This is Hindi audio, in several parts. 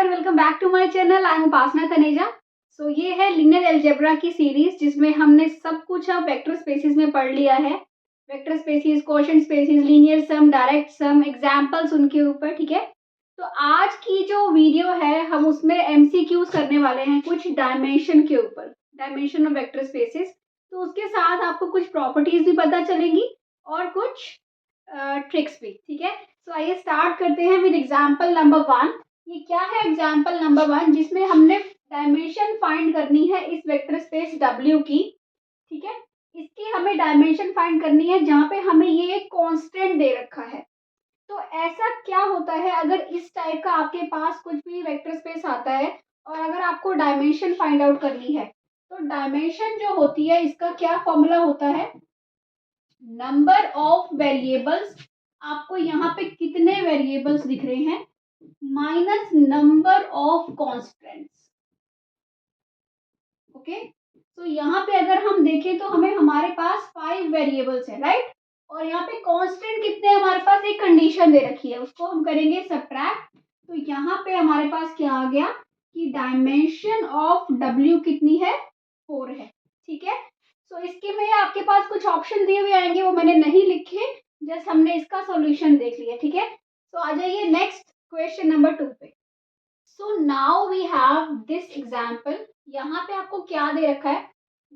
Everyone, welcome back to my channel. I am Upasana Taneja. So ये है लीनियर अलजेब्रा की सीरीज जिसमें हमने सब कुछ अब वेक्टर स्पेसिस में पढ़ लिया है। Vector spaces, quotient spaces, linear sum, direct sum, examples उनके ऊपर। ठीक है, तो आज की जो वीडियो है हम उसमें एमसीक्यूज करने वाले हैं कुछ डायमेंशन के ऊपर, डायमेंशन ऑफ वेक्टर स्पेसिस। तो उसके साथ आपको कुछ प्रॉपर्टीज भी पता चलेंगी और कुछ ट्रिक्स भी। ठीक है, तो आइए स्टार्ट करते हैं विद एग्जांपल नंबर 1। ये क्या है एग्जांपल नंबर 1, जिसमें हमने डायमेंशन फाइंड करनी है इस वेक्टर स्पेस W की। ठीक है, इसकी हमें डायमेंशन फाइंड करनी है जहाँ पे हमें ये एक कांस्टेंट दे रखा है। तो ऐसा क्या होता है अगर इस टाइप का आपके पास कुछ भी वेक्टर स्पेस आता है और अगर आपको डायमेंशन फाइंड आउट करनी है, तो डायमेंशन जो होती है इसका क्या फॉर्मूला होता है, नंबर ऑफ वेरिएबल्स। आपको यहाँ पे कितने वेरिएबल्स दिख रहे हैं minus number of constants. Okay, तो यहाँ पे अगर हम देखें तो हमें हमारे पास 5 वेरिएबल्स है, राइट। और यहाँ पे कांस्टेंट कितने हमारे पास, एक कंडीशन दे रखी है, उसको हम करेंगे सबट्रैक्ट। तो यहाँ पे हमारे पास क्या आ गया कि डायमेंशन ऑफ W कितनी है, 4 है। ठीक है, तो इसके में आपके पास कुछ ऑप्शन दिए हुए आएंगे, वो मैंने नहीं लिखे, जस्ट हमने इसका सॉल्यूशन देख लिया। ठीक है, तो आ जाइए नेक्स्ट क्वेश्चन नंबर 2 पे। So now we have this example. यहाँ पे आपको क्या दे रखा है,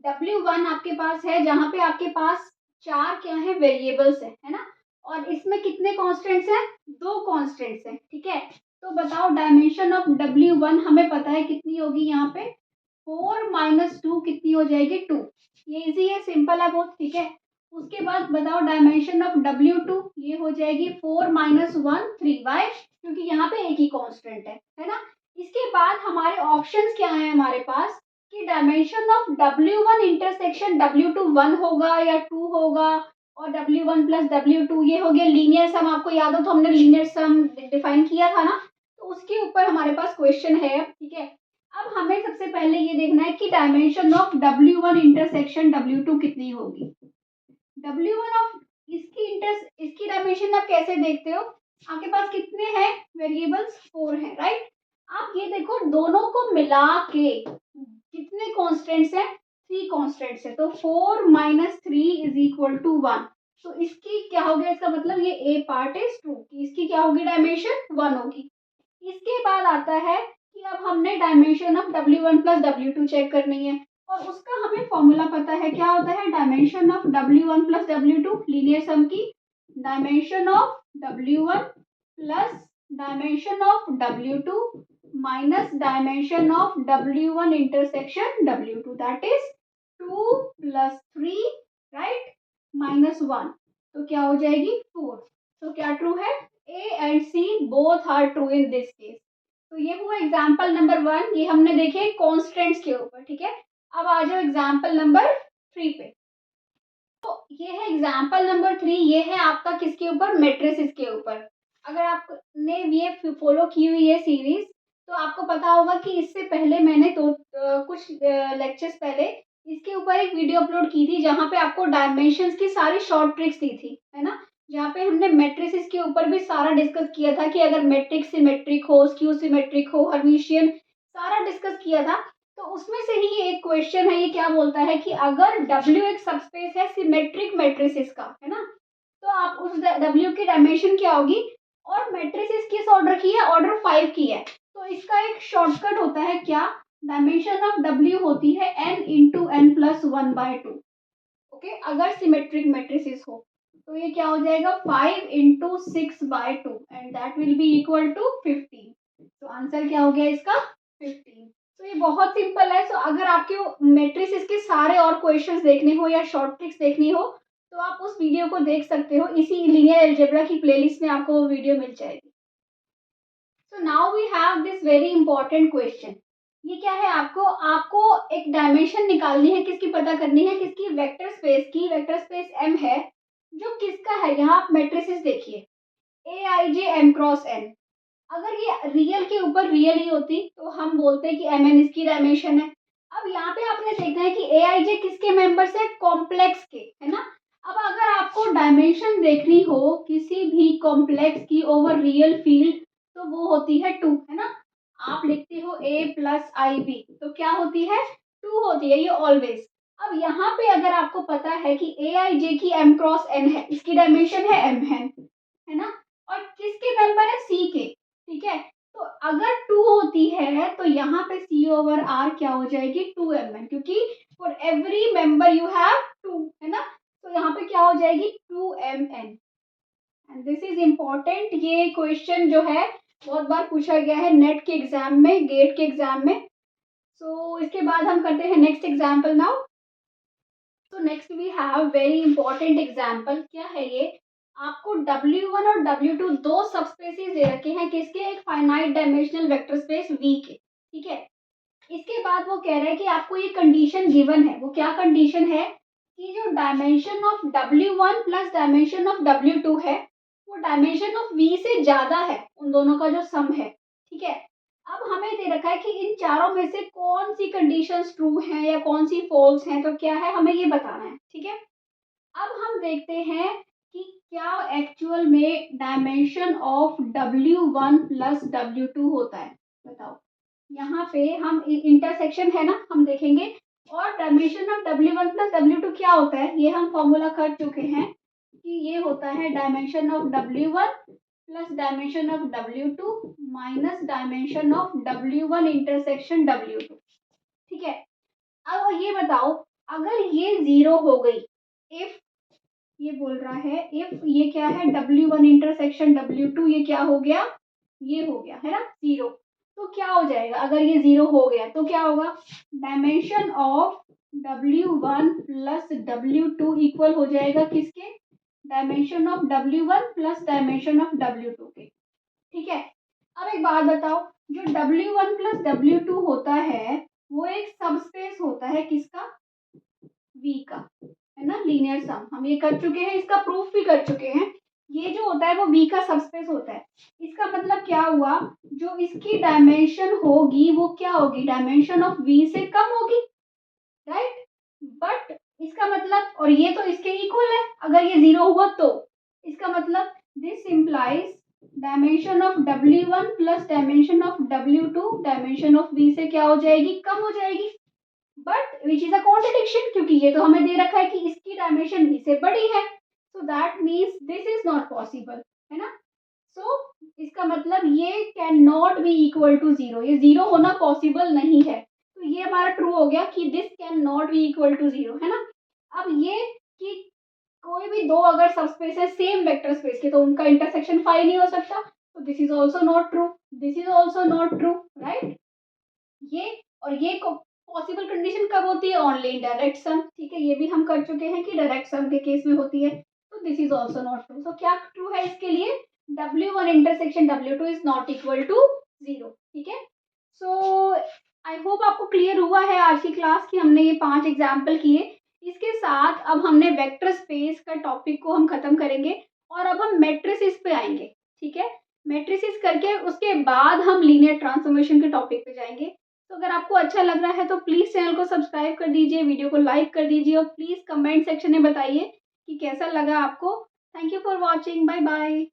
W1 आपके पास है जहाँ पे आपके पास 4 क्या है वेरिएबल्स है ना। और इसमें कितने कांस्टेंट्स हैं, 2 कांस्टेंट्स हैं। ठीक है, तो बताओ डायमेंशन ऑफ W1 हमें पता है कितनी होगी, यहाँ पे 4 माइनस 2 कितनी हो जाएगी, 2। ये इजी है, सिंपल है बहुत। ठीक है, उसके बाद बताओ डायमेंशन ऑफ W2, ये हो जाएगी 4 माइनस 1, 3। वाई, क्योंकि यहाँ पे एक ही कांस्टेंट है ना। इसके बाद हमारे ऑप्शंस क्या है हमारे पास कि dimension of W1 intersection W2 1 होगा या 2 होगा, और W1 प्लस W2 ये हो गया लीनियर सम। आपको याद हो तो हमने लीनियर सम डिफाइन किया था ना, तो उसके ऊपर हमारे पास क्वेश्चन है। ठीक है, अब हमें सबसे पहले ये देखना है कि dimension of W1 intersection W2 कितनी होगी। W1 ऑफ इसकी डायमेंशन आप कैसे देखते हो, आपके पास कितने हैं वेरिएबल्स, 4 हैं, राइट। आप ये देखो दोनों को मिला के कितने कांस्टेंट्स हैं, 3 कांस्टेंट्स है। तो 4 माइनस 3 इज इक्वल टू 1। तो इसकी क्या हो गया, इसका मतलब ये ए पार्ट इज ट्रू, इसकी क्या होगी डायमेंशन 1 होगी। इसके बाद आता है कि अब हमने dimension of W1 plus W2 check करनी है, और उसका हमें फॉर्मूला पता है, क्या होता है dimension of W1 plus W2 linear sum की, dimension of W1 plus dimension of W2 minus dimension of W1 intersection W2, that is 2 plus 3, right, minus 1। तो क्या हो जाएगी 4। तो क्या ट्रू है, A and C both are true in this case। तो ये हुआ एग्जाम्पल नंबर 1, ये हमने देखे कॉन्स्टेंट्स के ऊपर। ठीक है, अब आ जाओ एग्जाम्पल नंबर 3 पे। तो ये है एग्जाम्पल नंबर 3, ये है आपका किसके ऊपर, मैट्रिसेस के ऊपर। अगर आपने ये फॉलो की हुई है सीरीज, तो आपको पता होगा कि इससे पहले मैंने कुछ लेक्चर्स पहले इसके ऊपर एक वीडियो अपलोड की थी जहाँ पे आपको डायमेंशंस की सारी शॉर्ट ट्रिक्स दी थी, है ना। जहाँ पे हमने मैट्रिसेस के ऊपर भी सारा डिस्कस किया था कि अगर मैट्रिक्स सिमेट्रिक हो, स्क्यू सिमेट्रिक हो, हर्मिशियन, सारा डिस्कस किया था। तो उसमें से ही ये एक क्वेश्चन है, ये क्या बोलता है कि अगर W एक सबस्पेस है सिमेट्रिक मैट्रिसेस का, है ना, तो आप उस W की डायमेंशन क्या होगी। और मैट्रिसेस किस ऑर्डर की है, ऑर्डर 5 की है। तो इसका एक शॉर्टकट होता है क्या, डायमेंशन ऑफ W होती है n into n plus 1/2। Okay, अगर सिमेट्रिक मैट्रिसेस हो तो ये क्या हो जाएगा 5 into 6/2 and that will be equal to 15। तो आंसर क्या हो गया इसका 15। तो ये बहुत सिंपल है। सो अगर आपके मैट्रिसेस के सारे और क्वेश्चंस देखने हो या शॉर्ट ट्रिक्स देखनी हो, तो आप उस वीडियो को देख सकते हो, इसी लीनियर अलजेब्रा की प्लेलिस्ट में आपको वो वीडियो मिल जाएगी। So now we have this very important question. ये क्या है, आपको एक डायमेंशन निकालनी है, किसकी पता करनी है, किसकी, वेक्टर स्पेस की। वेक्टर स्पेस M है जो किसका है, यहाँ आप मैट्रिसेस देखिए Aij M क्रॉस n। अगर ये रियल के ऊपर रियल ही होती तो हम बोलते कि Mn इसकी डायमेंशन है। अब यहाँ पे आपने देखना है कि Aij किसके मेंबर्स है, कॉम्प्लेक्स के, है ना। अब अगर आपको डायमेंशन देखनी हो किसी भी कॉम्प्लेक्स की ओवर रियल फील्ड, तो वो होती है 2, है ना। आप ए प्लस आई बी, तो क्या होती है 2 होती है ये ऑलवेज। अब यहाँ पे अगर आपको पता है कि ए आई जे की एम क्रॉस एन है, इसकी डायमेंशन है एम है ना, और किसके मेंबर है सी के, ठीक है। तो अगर 2 होती है तो यहाँ पे सी ओवर आर क्या हो जाएगी 2mn, क्योंकि for every member you have 2, है ना। तो यहाँ पे क्या हो जाएगी 2mn। And this is important, ये क्वेश्चन जो है बहुत बार पूछा गया है नेट के एग्जाम में, गेट के एग्जाम में। सो इसके बाद हम करते हैं नेक्स्ट एग्जाम्पल नाउ। तो next we have very important example. क्या है ये, आपको W1 और W2 दो सबस्पेसेस दे रखे हैं, किसके, एक finite dimensional vector space V के, ठीक है। इसके बाद वो कह रहा है कि आपको ये कंडीशन गिवन है, वो क्या कंडीशन है कि जो dimension of W1 plus dimension of W2 है वो डायमेंशन ऑफ V से ज्यादा है, उन दोनों का जो सम है, ठीक है। अब हमें दे रखा है कि इन चारों में से कौन सी कंडीशंस ट्रू हैं या कौन सी फॉल्स हैं, तो क्या है हमें ये बताना है, ठीक है। अब हम देखते हैं कि क्या एक्चुअल में dimension of W1 plus W2 होता है, बताओ। यहाँ पे हम इंटरसेक्शन है ना, हम देखेंगे, और dimension of W1 plus W2 क्या होता है, ये हम फॉर्मूला कर चुके हैं कि ये होता है dimension of W1 plus dimension of W2 minus dimension of W1 intersection W2, ठीक है। अब ये बताओ, अगर ये 0 हो गई, इफ ये बोल रहा है इफ ये क्या है W1 इंटरसेक्शन W2, ये क्या हो गया, ये हो गया है ना 0, तो क्या हो जाएगा, अगर ये 0 हो गया तो क्या होगा, dimension of W1 plus W2 equal हो जाएगा किसके, dimension of W1 plus dimension of W2 के, ठीक है। अब एक बात बताओ, जो W1 प्लस W2 होता है वो एक सबस्पेस होता है किसका, V का, है ना, लीनियर सम, हम ये कर चुके हैं, इसका प्रूफ भी कर चुके हैं। ये जो होता है वो V का सबस्पेस होता है। इसका मतलब क्या हुआ, जो इसकी डायमेंशन होगी वो क्या होगी, डायमेंशन ऑफ V से कम होगी, राइट। बट इसका मतलब, और ये तो इसके इक्वल है, अगर ये 0 हुआ तो इसका मतलब this implies dimension of W1 plus dimension of W2 dimension of V से क्या हो जाएगी, कम हो जाएगी। But which is a contradiction, क्योंकि ये तो हमें दे रखा है कि इसकी डायमेंशन V से बड़ी है, so that means this is not possible, है ना। सो इसका मतलब ये can not be equal to 0, ये 0 होना पॉसिबल नहीं है। तो ये हमारा ट्रू हो गया कि this can not be equal to 0, है ना। अब ये कि कोई भी दो अगर सबस्पेस है सेम वेक्टर स्पेस के तो उनका इंटरसेक्शन फाई नहीं हो सकता, तो this is also not true, this is also not true, right. ये और ये पॉसिबल कंडीशन कब होती है, ओनली इन डायरेक्ट सम, ठीक है, ये भी हम कर चुके हैं कि डायरेक्ट सम के केस में होती है, तो this is also not true. So क्या ट्रू है इसके लिए, W1 intersection W2 is not equal to 0, ठीक है। सो आई होप आपको क्लियर हुआ है आज की क्लास की, हमने ये 5 एग्जाम्पल किए। इसके साथ अब हमने वेक्टर स्पेस का टॉपिक को हम खत्म करेंगे और अब हम मैट्रिसेस पे आएंगे, ठीक है। मैट्रिसेस करके उसके बाद हम लीनियर ट्रांसफॉर्मेशन के टॉपिक पे जाएंगे। तो अगर आपको अच्छा लग रहा है तो प्लीज़ चैनल को सब्सक्राइब कर दीजिए, वीडियो को लाइक कर दीजिए और प्लीज़ कमेंट सेक्शन में बताइए कि कैसा लगा आपको। Thank you for watching, bye bye.